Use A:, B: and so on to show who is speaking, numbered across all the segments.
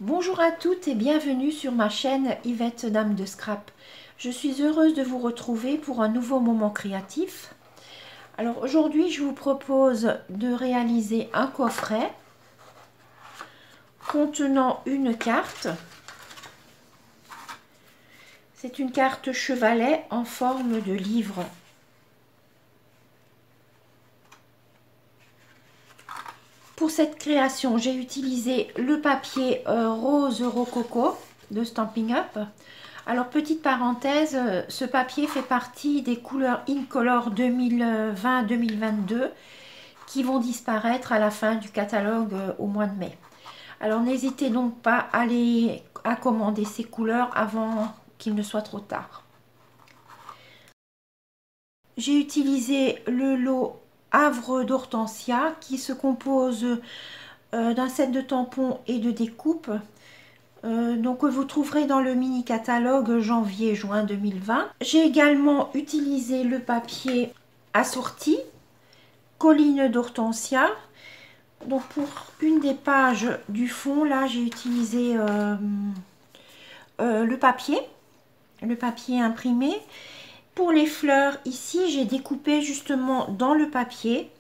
A: Bonjour à toutes et bienvenue sur ma chaîne Yvette Dame de Scrap. Je suis heureuse de vous retrouver pour un nouveau moment créatif. Alors aujourd'hui je vous propose de réaliser un coffret contenant une carte. C'est une carte chevalet en forme de livre. Pour cette création, j'ai utilisé le papier rose rococo de Stampin' Up. Alors, petite parenthèse, ce papier fait partie des couleurs Incolor 2020-2022 qui vont disparaître à la fin du catalogue au mois de mai. Alors, n'hésitez donc pas à commander ces couleurs avant qu'il ne soit trop tard. J'ai utilisé le lot Havre d'Hortensia qui se compose d'un set de tampons et de découpes. Donc vous trouverez dans le mini catalogue janvier-juin 2020. J'ai également utilisé le papier assorti Colline d'Hortensia. Donc pour une des pages du fond, là j'ai utilisé le papier imprimé. Pour les fleurs, ici, j'ai découpé justement dans le papier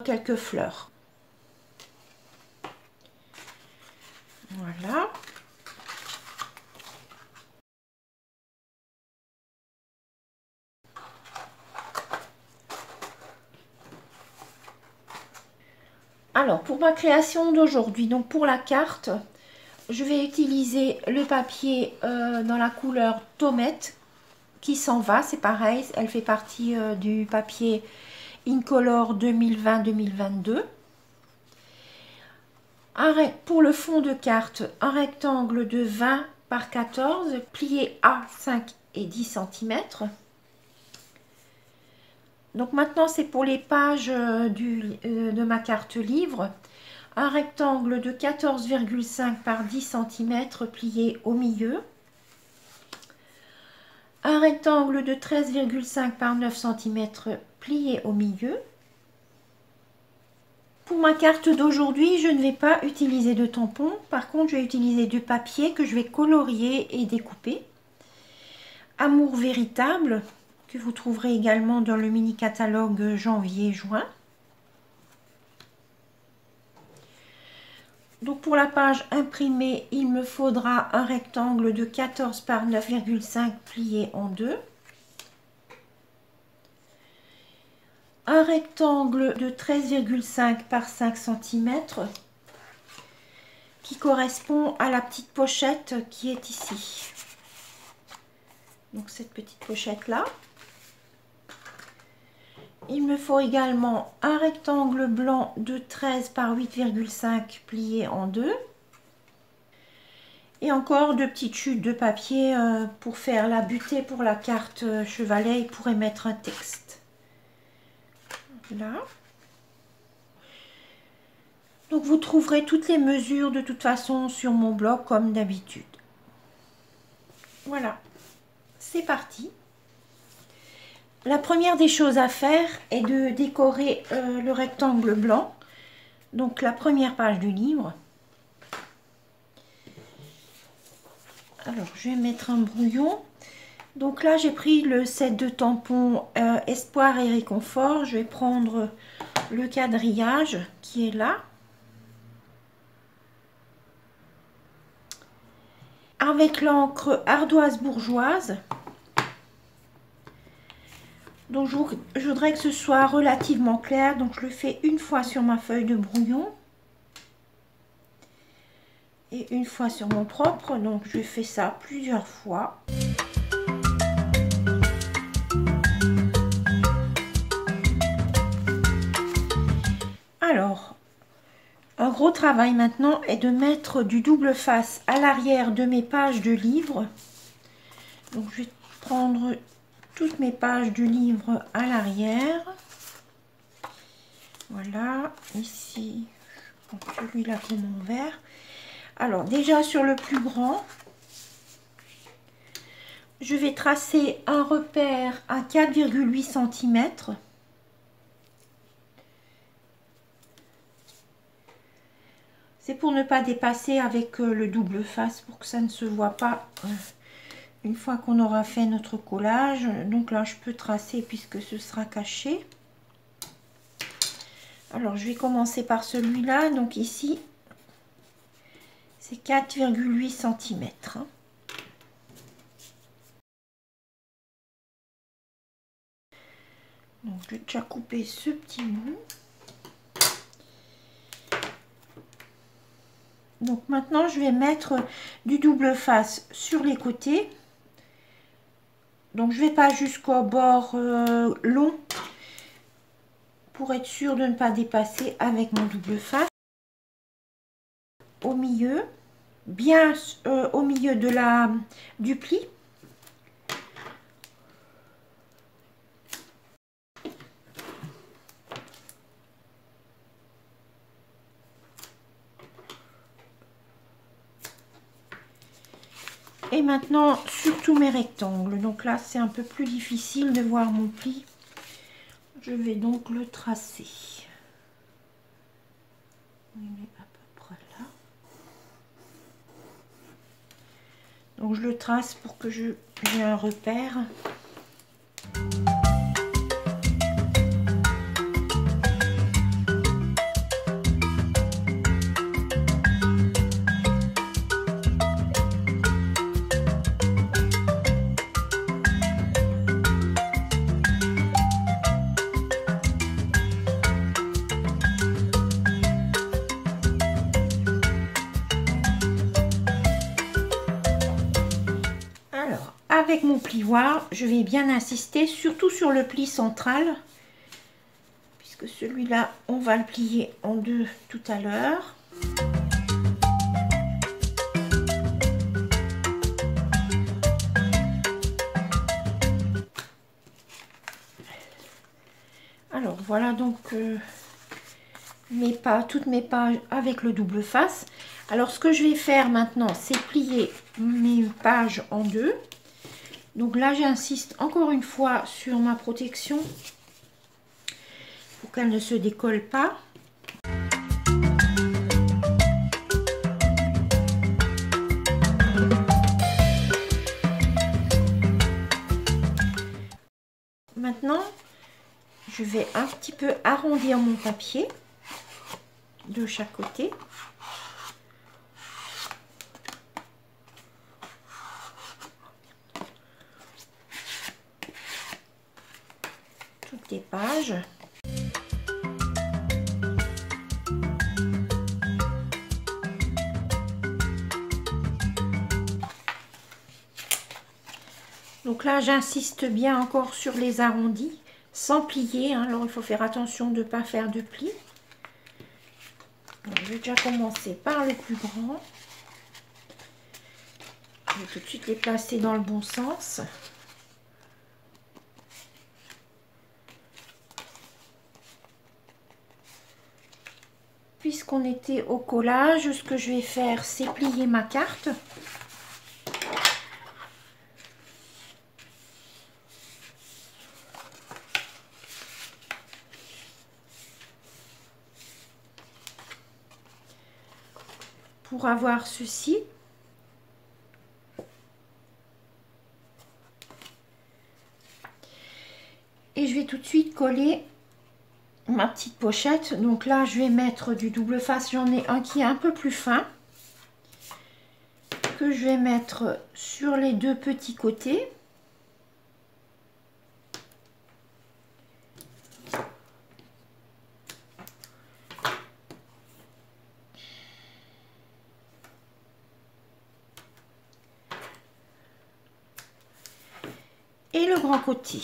A: quelques fleurs. Voilà. Alors, pour ma création d'aujourd'hui, donc pour la carte, je vais utiliser le papier dans la couleur Tomate qui s'en va, c'est pareil, elle fait partie du papier Incolor 2020-2022. Pour le fond de carte, un rectangle de 20 par 14, plié à 5 et 10 cm. Donc maintenant, c'est pour les pages de ma carte livre. Un rectangle de 14,5 par 10 cm plié au milieu. Un rectangle de 13,5 par 9 cm plié au milieu. Pour ma carte d'aujourd'hui, je ne vais pas utiliser de tampon. Par contre, je vais utiliser du papier que je vais colorier et découper. Amour véritable, que vous trouverez également dans le mini catalogue janvier-juin. Donc pour la page imprimée, il me faudra un rectangle de 14 par 9,5 plié en deux. Un rectangle de 13,5 par 5 cm qui correspond à la petite pochette qui est ici. Donc cette petite pochette là. Il me faut également un rectangle blanc de 13 par 8,5 plié en deux. Et encore deux petites chutes de papier pour faire la butée pour la carte chevalet et pour y mettre un texte. Là. Donc vous trouverez toutes les mesures de toute façon sur mon blog comme d'habitude. Voilà, c'est parti. La première des choses à faire est de décorer le rectangle blanc. Donc la première page du livre. Alors je vais mettre un brouillon. Donc là j'ai pris le set de tampons Espoir et Réconfort. Je vais prendre le quadrillage qui est là. Avec l'encre ardoise bourgeoise. Donc je voudrais que ce soit relativement clair, donc je le fais une fois sur ma feuille de brouillon et une fois sur mon propre, donc je fais ça plusieurs fois. Alors, un gros travail maintenant est de mettre du double face à l'arrière de mes pages de livre. Donc je vais prendre toutes mes pages du livre à l'arrière. Voilà, ici, je prends celui-là qui est mon vert. Alors déjà sur le plus grand, je vais tracer un repère à 4,8 cm. C'est pour ne pas dépasser avec le double face, pour que ça ne se voit pas une fois qu'on aura fait notre collage. Donc là, je peux tracer puisque ce sera caché. Alors, je vais commencer par celui-là. Donc ici, c'est 4,8 cm. Donc, je vais déjà couper ce petit bout. Donc maintenant, je vais mettre du double face sur les côtés. Donc je vais pas jusqu'au bord long pour être sûr de ne pas dépasser avec mon double face. Au milieu, bien au milieu de du pli. Et maintenant sur tous mes rectangles. Donc là, c'est un peu plus difficile de voir mon pli. Je vais donc le tracer. On est à peu près là. Donc je le trace pour que j'ai un repère. Avec mon plioir, je vais bien insister, surtout sur le pli central, puisque celui-là, on va le plier en deux tout à l'heure. Alors voilà donc toutes mes pages avec le double face. Alors ce que je vais faire maintenant, c'est plier mes pages en deux. Donc là, j'insiste encore une fois sur ma protection pour qu'elle ne se décolle pas. Maintenant, je vais un petit peu arrondir mon papier de chaque côté. Toutes les pages. Donc là, j'insiste bien encore sur les arrondis, sans plier. Hein. Alors, il faut faire attention de ne pas faire de plis. Donc, je vais déjà commencer par le plus grand. Je vais tout de suite les placer dans le bon sens. Puisqu'on était au collage, ce que je vais faire, c'est plier ma carte. Pour avoir ceci. Et je vais tout de suite coller ma petite pochette. Donc là, je vais mettre du double face. J'en ai un qui est un peu plus fin, que je vais mettre sur les deux petits côtés. Et le grand côté.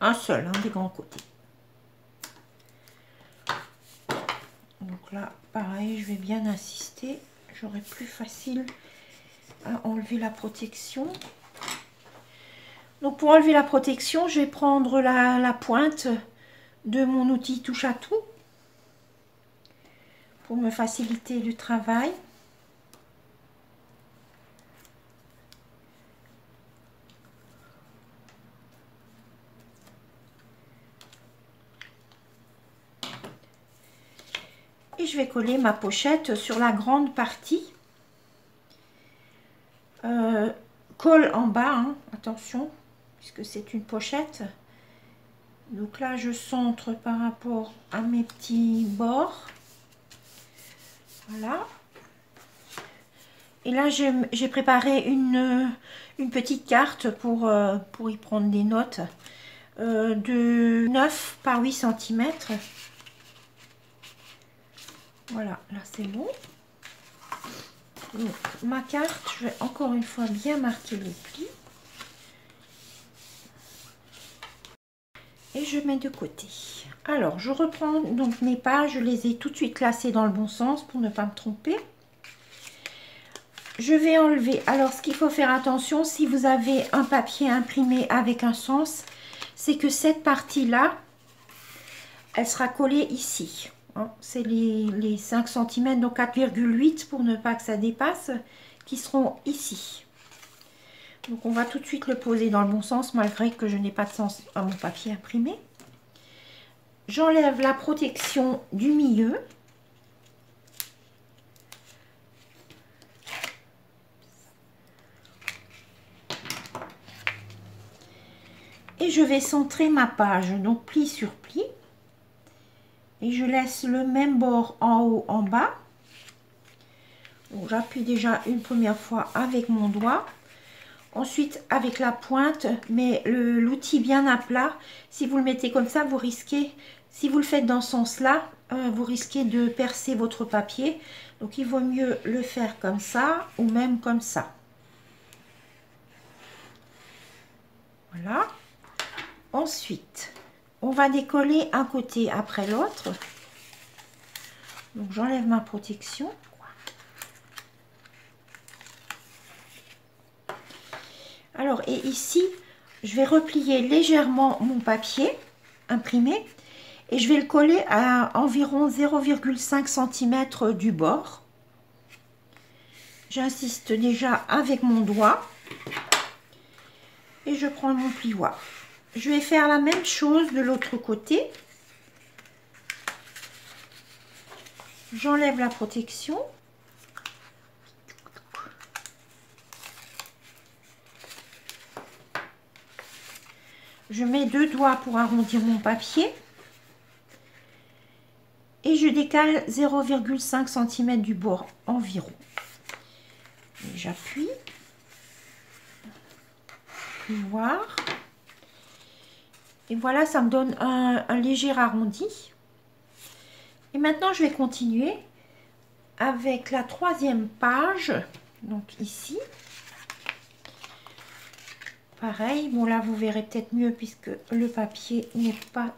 A: Un seul, des grands côtés. Donc là, pareil, je vais bien insister. J'aurai plus facile à enlever la protection. Donc pour enlever la protection, je vais prendre la pointe de mon outil touche à tout pour me faciliter le travail. Et je vais coller ma pochette sur la grande partie. Colle en bas, hein, attention, puisque c'est une pochette. Donc là, je centre par rapport à mes petits bords. Voilà. Et là, j'ai préparé une petite carte pour y prendre des notes de 9 par 8 cm. Voilà, là c'est bon. Donc, ma carte, je vais encore une fois bien marquer les plis. Et je mets de côté. Alors, je reprends donc mes pages, je les ai tout de suite classées dans le bon sens pour ne pas me tromper. Je vais enlever. Alors, ce qu'il faut faire attention, si vous avez un papier imprimé avec un sens, c'est que cette partie-là, elle sera collée ici. Hein, c'est les 5 cm, donc 4,8 pour ne pas que ça dépasse, qui seront ici. Donc on va tout de suite le poser dans le bon sens, malgré que je n'ai pas de sens à mon papier imprimé. J'enlève la protection du milieu. Et je vais centrer ma page, donc pli sur pli. Et je laisse le même bord en haut, en bas. J'appuie déjà une première fois avec mon doigt. Ensuite, avec la pointe, mais l'outil bien à plat. Si vous le mettez comme ça, vous risquez, si vous le faites dans ce sens-là, vous risquez de percer votre papier. Donc, il vaut mieux le faire comme ça ou même comme ça. Voilà. Ensuite, on va décoller un côté après l'autre. Donc, j'enlève ma protection. Alors, et ici, je vais replier légèrement mon papier imprimé et je vais le coller à environ 0,5 cm du bord. J'insiste déjà avec mon doigt et je prends mon plioir. Je vais faire la même chose de l'autre côté. J'enlève la protection. Je mets 2 doigts pour arrondir mon papier. Et je décale 0,5 cm du bord environ. J'appuie. Voir. Et voilà, ça me donne un léger arrondi. Et maintenant, je vais continuer avec la 3e page. Donc ici. Pareil, bon là vous verrez peut-être mieux puisque le papier n'est pas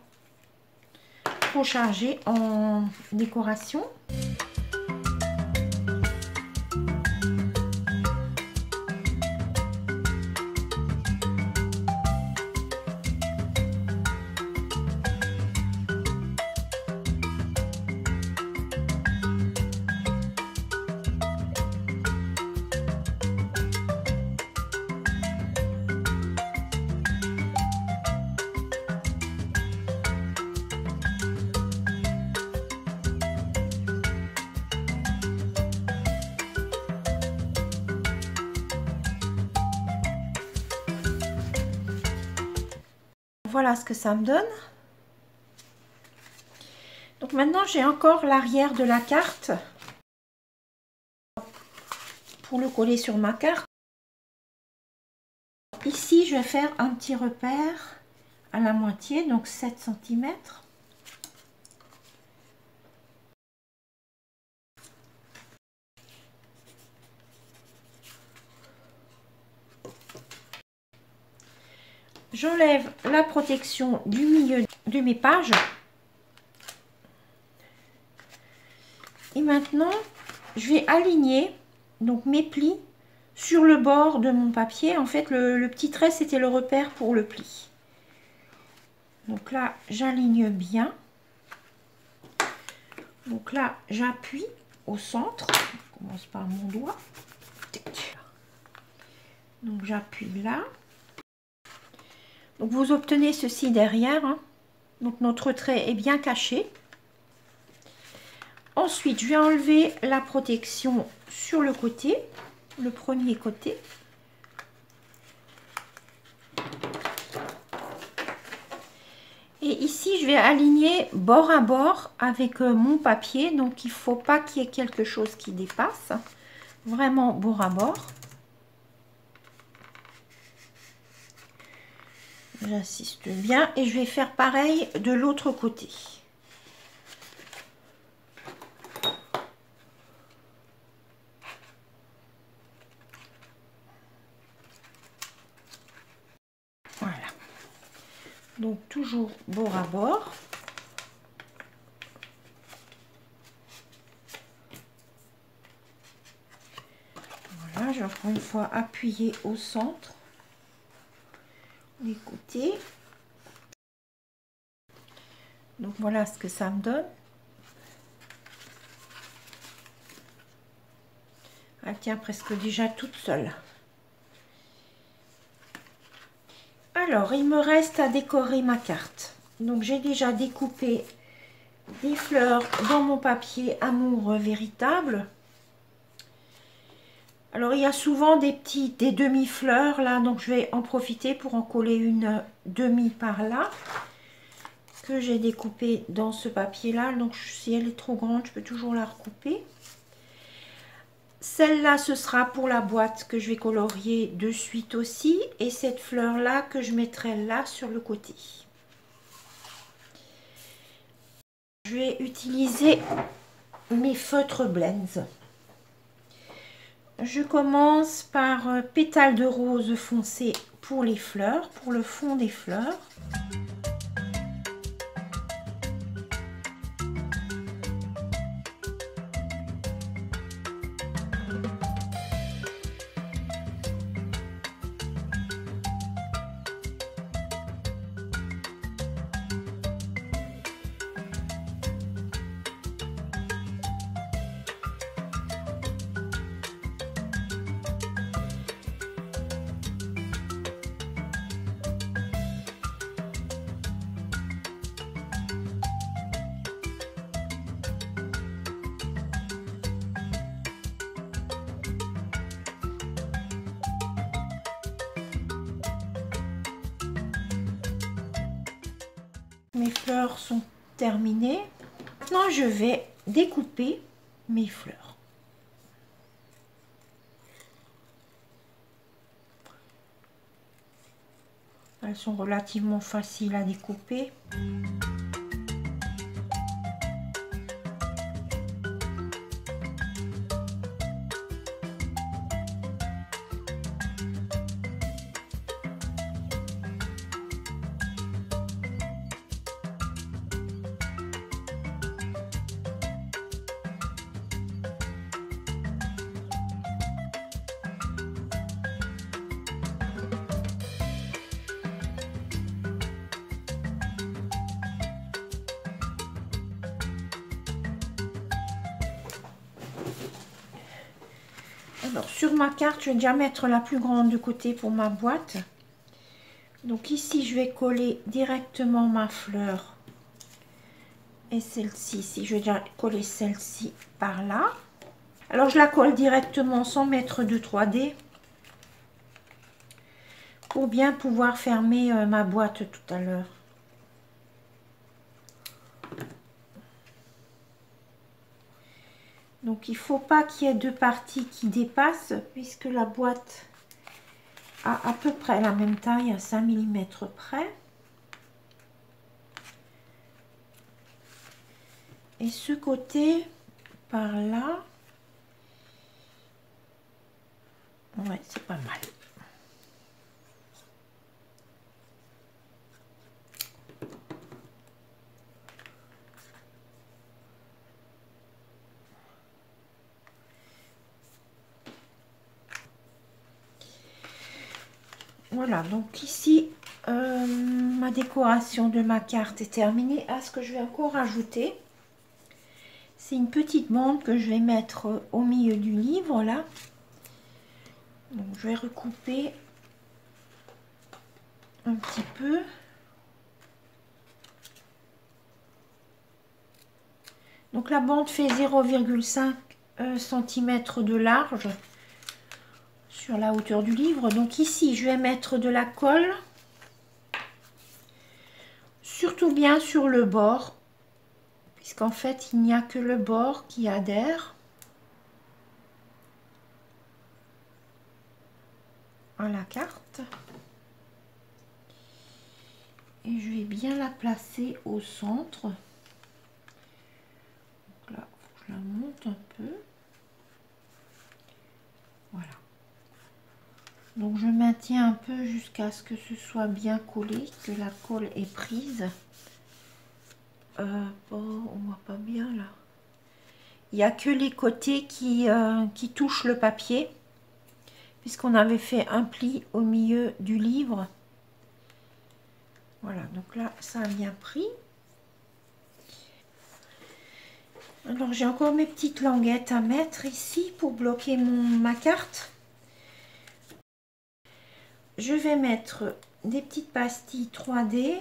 A: trop chargé en décoration. Voilà ce que ça me donne. Donc maintenant j'ai encore l'arrière de la carte pour le coller sur ma carte. Ici je vais faire un petit repère à la moitié, donc 7 cm. J'enlève la protection du milieu de mes pages. Et maintenant, je vais aligner donc mes plis sur le bord de mon papier. En fait, le petit trait, c'était le repère pour le pli. Donc là, j'aligne bien. Donc là, j'appuie au centre. Je commence par mon doigt. Donc j'appuie là. Donc vous obtenez ceci derrière, hein. Donc notre trait est bien caché. Ensuite, je vais enlever la protection sur le côté, le premier côté. Et ici, je vais aligner bord à bord avec mon papier. Donc, il ne faut pas qu'il y ait quelque chose qui dépasse. Vraiment bord à bord. J'insiste bien. Et je vais faire pareil de l'autre côté. Voilà. Donc, toujours bord à bord. Voilà, j'ai encore une fois appuyé au centre. Les côtés. Donc, voilà ce que ça me donne. Elle tient presque déjà toute seule. Alors, il me reste à décorer ma carte. Donc, j'ai déjà découpé des fleurs dans mon papier Amour véritable. Alors, il y a souvent des demi-fleurs là, donc je vais en profiter pour en coller une demi par là, que j'ai découpée dans ce papier-là. Donc, si elle est trop grande, je peux toujours la recouper. Celle-là, ce sera pour la boîte que je vais colorier de suite aussi. Et cette fleur-là que je mettrai là sur le côté. Je vais utiliser mes feutres Blends. Je commence par pétales de rose foncé pour les fleurs, pour le fond des fleurs. Mes fleurs sont terminées. Maintenant, je vais découper mes fleurs. Elles sont relativement faciles à découper. Alors, sur ma carte, je vais déjà mettre la plus grande de côté pour ma boîte. Donc ici, je vais coller directement ma fleur. Et celle-ci, ici, je vais déjà coller celle-ci par là. Alors, je la colle directement sans mettre de 3D. Pour bien pouvoir fermer ma boîte tout à l'heure. Donc, il ne faut pas qu'il y ait deux parties qui dépassent, puisque la boîte a à peu près la même taille, à 5 mm près. Et ce côté, par là, ouais, c'est pas mal. Voilà, donc ici, ma décoration de ma carte est terminée. Ah, ce que je vais encore ajouter, c'est une petite bande que je vais mettre au milieu du livre, là. Donc, je vais recouper un petit peu. Donc la bande fait 0,5 cm de large sur la hauteur du livre. Donc ici, je vais mettre de la colle, surtout bien sur le bord, puisqu'en fait, il n'y a que le bord qui adhère à la carte. Et je vais bien la placer au centre. Donc là, faut que je la monte un peu. Voilà. Donc je maintiens un peu jusqu'à ce que ce soit bien collé, que la colle est prise. Bon, on voit pas bien là. Il n'y a que les côtés qui touchent le papier, puisqu'on avait fait un pli au milieu du livre. Voilà, donc là, ça a bien pris. Alors, j'ai encore mes petites languettes à mettre ici pour bloquer ma carte. Je vais mettre des petites pastilles 3D.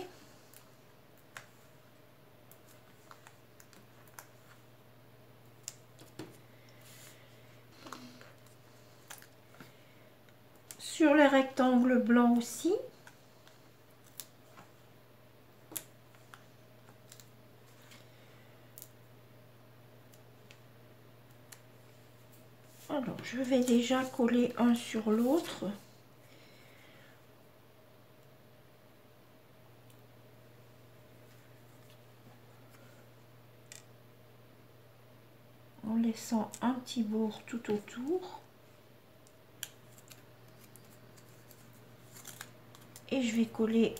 A: Sur les rectangles blancs aussi. Alors, je vais déjà coller un sur l'autre. En laissant un petit bord tout autour. Et je vais coller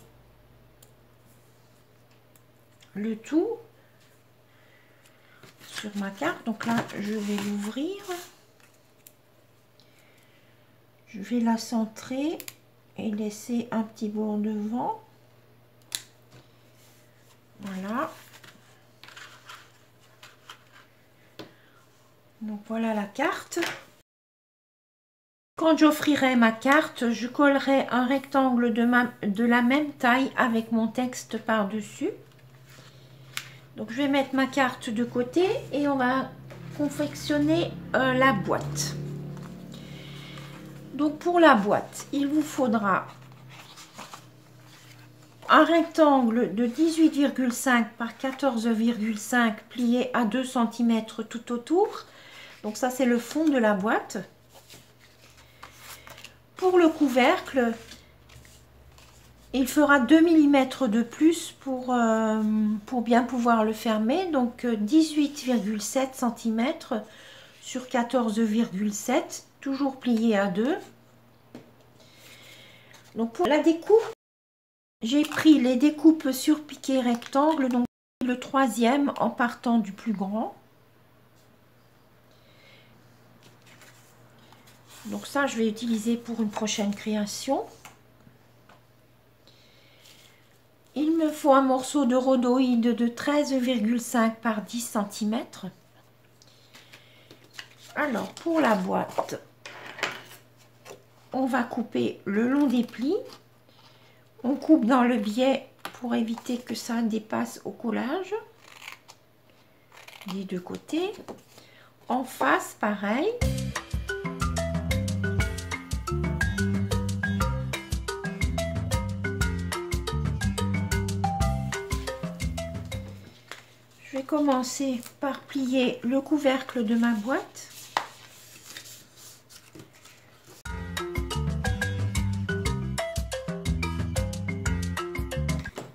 A: le tout sur ma carte. Donc là, je vais l'ouvrir. Je vais la centrer et laisser un petit bord devant. Voilà. Donc voilà la carte. Quand j'offrirai ma carte, je collerai un rectangle de la même taille avec mon texte par-dessus. Donc je vais mettre ma carte de côté et on va confectionner la boîte. Donc pour la boîte, il vous faudra un rectangle de 18,5 par 14,5 plié à 2 cm tout autour. Donc ça, c'est le fond de la boîte. Pour le couvercle, il fera 2 mm de plus pour bien pouvoir le fermer. Donc 18,7 cm sur 14,7, toujours plié à 2. Donc pour la découpe, j'ai pris les découpes sur piqué rectangle, donc le troisième en partant du plus grand. Donc ça, je vais utiliser pour une prochaine création. Il me faut un morceau de rhodoïde de 13,5 par 10 cm. Alors, pour la boîte, on va couper le long des plis. On coupe dans le biais pour éviter que ça dépasse au collage. Des deux côtés. En face, pareil. Je vais commencer par plier le couvercle de ma boîte.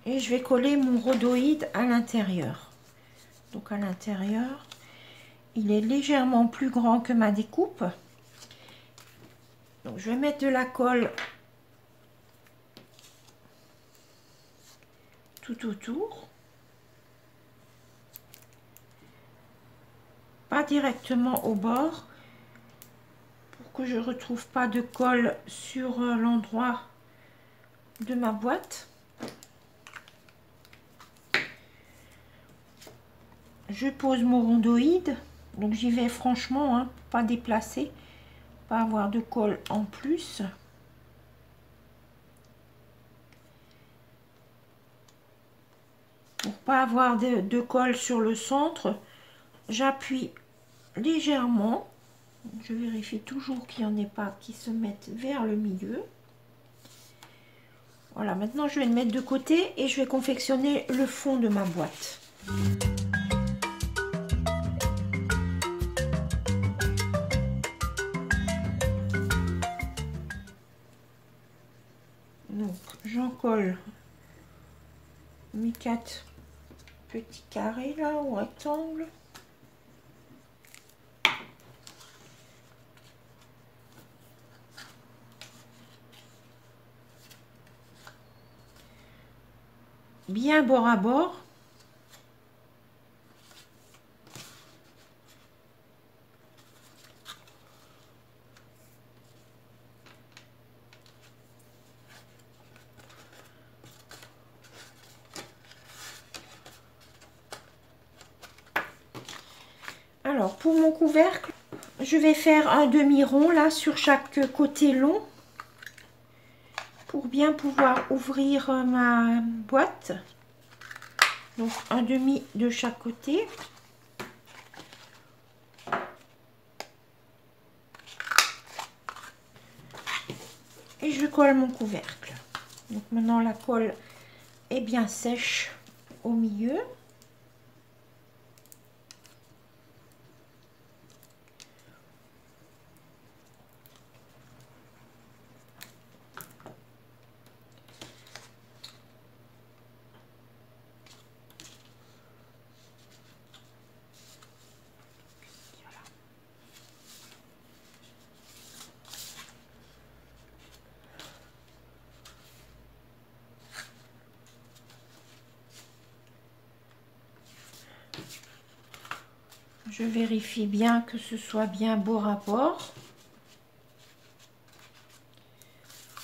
A: Et je vais coller mon rhodoïde à l'intérieur. Donc à l'intérieur, il est légèrement plus grand que ma découpe. Donc je vais mettre de la colle tout autour. Pas directement au bord pour que je ne retrouve pas de colle sur l'endroit de ma boîte. Je pose mon rhodoïde, donc j'y vais franchement, hein, pas déplacer, pas avoir de colle en plus. Pour pas avoir de colle sur le centre, j'appuie légèrement. Je vérifie toujours qu'il n'y en ait pas qui se mettent vers le milieu. Voilà, maintenant je vais le mettre de côté et je vais confectionner le fond de ma boîte. Donc j'en colle mes 4 petits carrés là ou rectangles. Bien bord à bord. Alors pour mon couvercle, je vais faire un demi-rond là sur chaque côté long pour bien pouvoir ouvrir ma boîte. Donc un demi de chaque côté. Et je colle mon couvercle. Donc maintenant la colle est bien sèche au milieu. Je vérifie bien que ce soit bien bord à bord.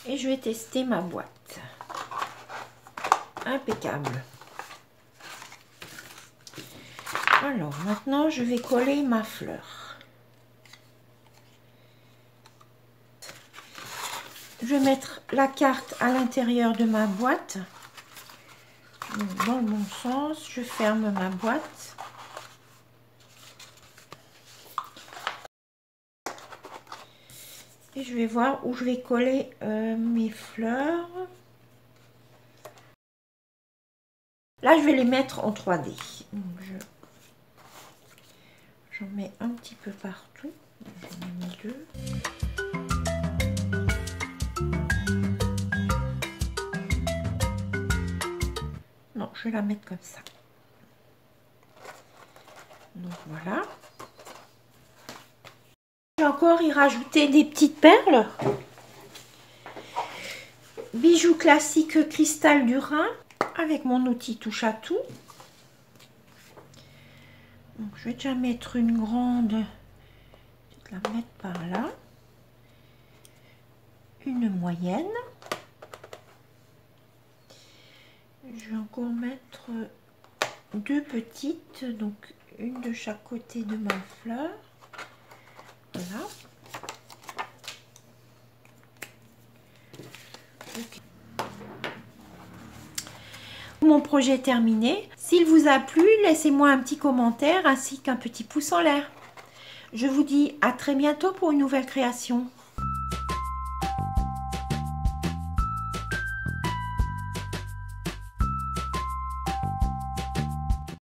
A: Et je vais tester ma boîte. Impeccable. Alors maintenant je vais coller ma fleur. Je vais mettre la carte à l'intérieur de ma boîte. Donc, dans le bon sens, je ferme ma boîte. Et je vais voir où je vais coller mes fleurs. Là, je vais les mettre en 3D. Donc, j'en mets un petit peu partout. J'en ai mis 2. Non, je vais la mettre comme ça. Donc voilà. Je vais encore y rajouter des petites perles. Bijoux classique cristal du Rhin avec mon outil touche à tout. Donc je vais déjà mettre une grande, je vais la mettre par là. Une moyenne. Je vais encore mettre 2 petites, donc une de chaque côté de ma fleur. Voilà. Okay. Mon projet est terminé. S'il vous a plu, laissez-moi un petit commentaire ainsi qu'un petit pouce en l'air. Je vous dis à très bientôt pour une nouvelle création.